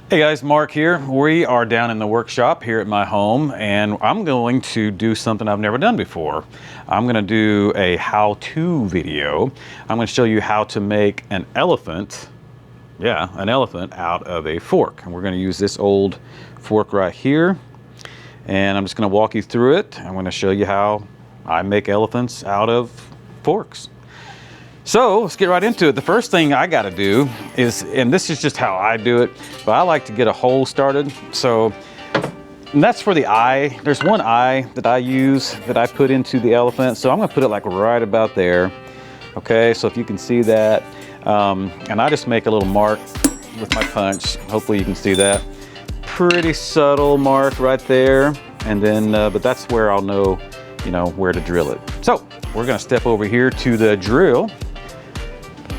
Hey guys, Mark here. We are down in the workshop here at my home, and I'm going to do something I've never done before. I'm going to do a how-to video. I'm going to show you how to make an elephant, an elephant out of a fork. And we're going to use this old fork right here, and I'm just going to walk you through it. I'm going to show you how I make elephants out of forks. So let's get right into it. The first thing I got to do is, and this is just how I do it, but I like to get a hole started. So, and that's for the eye. There's one eye that I use that I put into the elephant. So I'm going to put it like right about there. Okay, so if you can see that. And I just make a little mark with my punch. Hopefully you can see that. Pretty subtle mark right there. And then, but that's where I'll know, where to drill it. So we're going to step over here to the drill.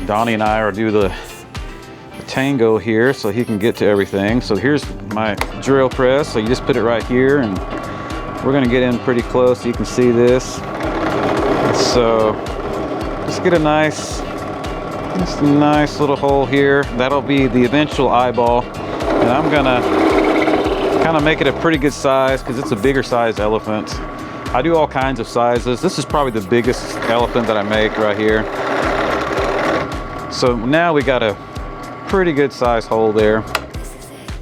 Donnie and I are do the tango here so he can get to everything. So here's my drill press. So you just put it right here, and we're gonna get in pretty close so you can see this. So just get a nice little hole here. That'll be the eventual eyeball. And I'm gonna kind of make it a pretty good size because it's a bigger size elephant. I do all kinds of sizes. This is probably the biggest elephant that I make right here. So now we got a pretty good size hole there.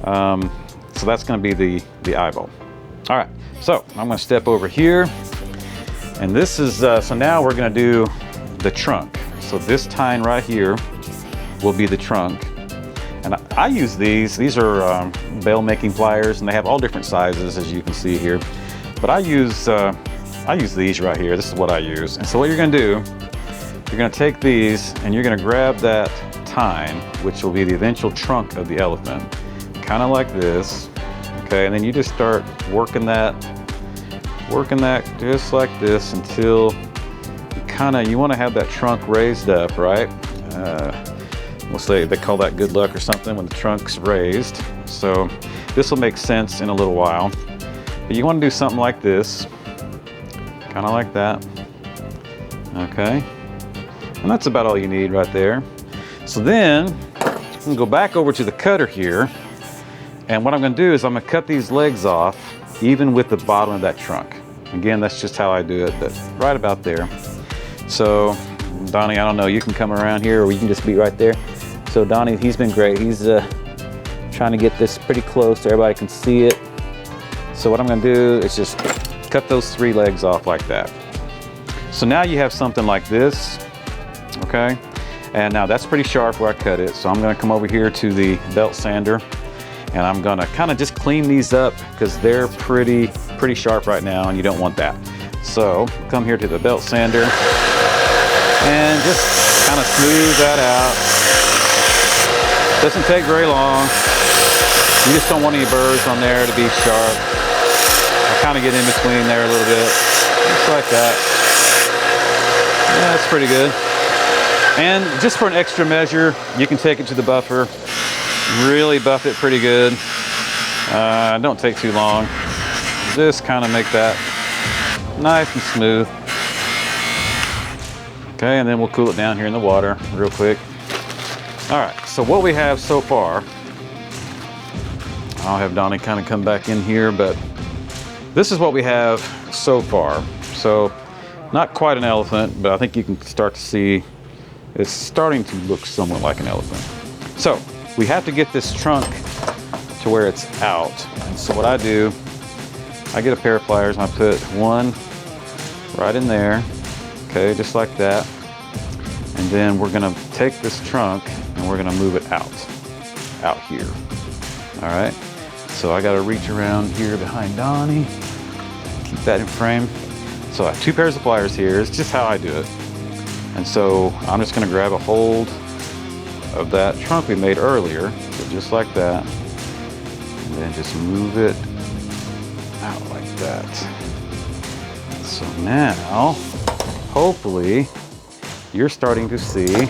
So that's gonna be the eyeball. All right, so I'm gonna step over here. And this is, so now we're gonna do the trunk. So this tine right here will be the trunk. And I use these are bail making pliers, and they have all different sizes as you can see here. But I use these right here. This is what I use. And so what you're gonna do, you're gonna take these and you're gonna grab that tine, which will be the eventual trunk of the elephant, kind of like this, okay? And then you just start working that just like this until you wanna have that trunk raised up, right? We'll say they call that good luck or something when the trunk's raised. So this will make sense in a little while. But you wanna do something like this, kind of like that, okay? And that's about all you need right there. So then I'm gonna go back over to the cutter here. And what I'm gonna do is I'm gonna cut these legs off even with the bottom of that trunk. Again, that's just how I do it, but right about there. So Donnie, I don't know, you can come around here or you can just be right there. So Donnie, he's been great. He's trying to get this pretty close so everybody can see it. So what I'm gonna do is just cut those 3 legs off like that. So now you have something like this. Okay, and now that's pretty sharp where I cut it, so I'm going to come over here to the belt sander, and I'm going to kind of just clean these up because they're pretty sharp right now, and you don't want that. So come here to the belt sander and just kind of smooth that out. Doesn't take very long. You just don't want any burrs on there to be sharp. I kind of get in between there a little bit, just like that. Yeah, that's pretty good. And just for an extra measure, you can take it to the buffer, really buff it pretty good. Don't take too long. Just kind of make that nice and smooth. Okay, and then we'll cool it down here in the water real quick. All right, so what we have so far, I'll have Donnie kind of come back in here, but this is what we have so far. So not quite an elephant, but I think you can start to see it's starting to look somewhat like an elephant. So we have to get this trunk to where it's out. And so what I do, I get a pair of pliers and I put one right in there, okay, just like that. And then we're gonna take this trunk and we're gonna move it out here. All right, so I gotta reach around here behind Donnie, keep that in frame. So I have 2 pairs of pliers here. It's just how I do it. And so I'm just gonna grab a hold of that trunk we made earlier, so just like that, and then just move it out like that. So now, hopefully, you're starting to see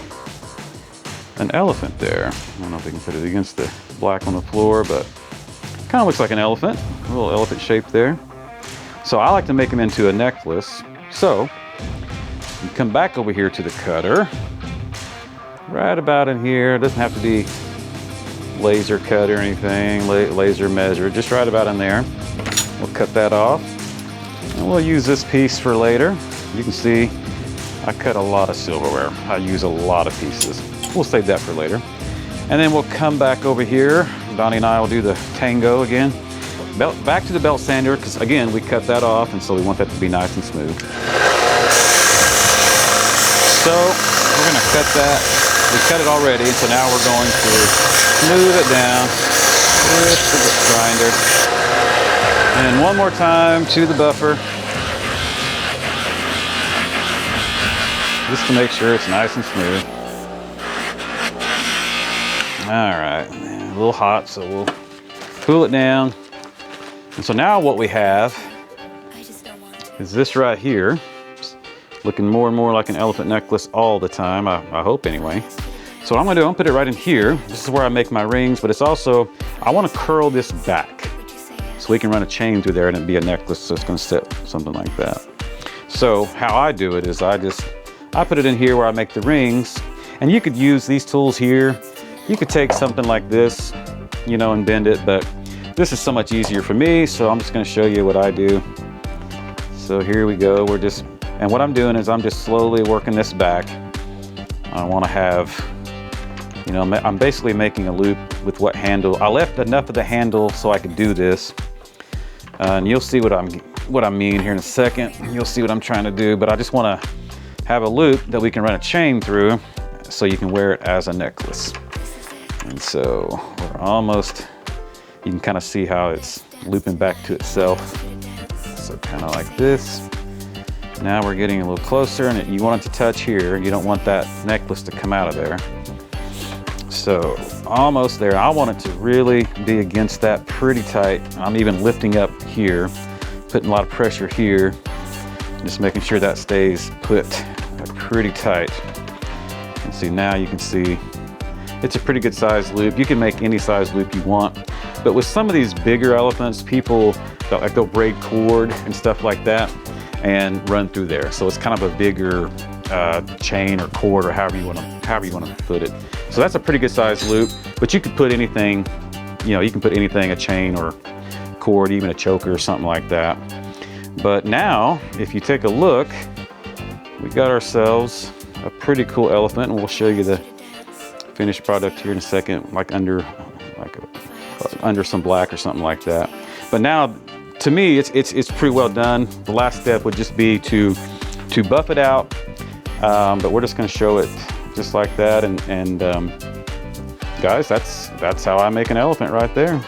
an elephant there. I don't know if we can put it against the black on the floor, but it kind of looks like an elephant, a little elephant shape there. So I like to make them into a necklace. So you come back over here to the cutter, right about in here. It doesn't have to be laser cut or anything, laser measure, just right about in there. We'll cut that off, and we'll use this piece for later. You can see I cut a lot of silverware. I use a lot of pieces. We'll save that for later. And then we'll come back over here. Donnie and I will do the tango again. Back to the belt sander, because again, we cut that off, and so we want that to be nice and smooth. So we're gonna cut that. We cut it already, and so now we're going to smooth it down with the grinder. And one more time to the buffer, just to make sure it's nice and smooth. All right, a little hot, so we'll cool it down. And so now what we have is this right here. It's looking more and more like an elephant necklace all the time, I hope anyway. So what I'm gonna do, I'm gonna put it right in here. This is where I make my rings, but it's also, I wanna curl this back so we can run a chain through there and it'd be a necklace, so it's gonna sit something like that. So how I do it is I put it in here where I make the rings, and you could use these tools here. You could take something like this, you know, and bend it, but this is so much easier for me, so I'm just gonna show you what I do. So here we go, and what I'm doing is I'm just slowly working this back. I wanna have, you know, I'm basically making a loop with what handle. I left enough of the handle so I could do this. And you'll see what I mean here in a second. You'll see what I'm trying to do, but I just wanna have a loop that we can run a chain through so you can wear it as a necklace. And so we're almost, you can kind of see how it's looping back to itself. So kind of like this. Now we're getting a little closer, and you want it to touch here. You don't want that necklace to come out of there. So almost there. I want it to really be against that pretty tight. I'm even lifting up here, putting a lot of pressure here, just making sure that stays put pretty tight. And see, now you can see it's a pretty good size loop. You can make any size loop you want, but with some of these bigger elephants, people they'll braid cord and stuff like that and run through there. So it's kind of a bigger chain or cord, or however you want to put it. So that's a pretty good size loop, but you could put anything, you know, you can put anything, a chain or cord, even a choker or something like that. But now, if you take a look, we got ourselves a pretty cool elephant, and we'll show you the finished product here in a second, like under some black or something like that. But now, to me, it's pretty well done. The last step would just be to buff it out, but we're just going to show it just like that. And guys, that's how I make an elephant right there.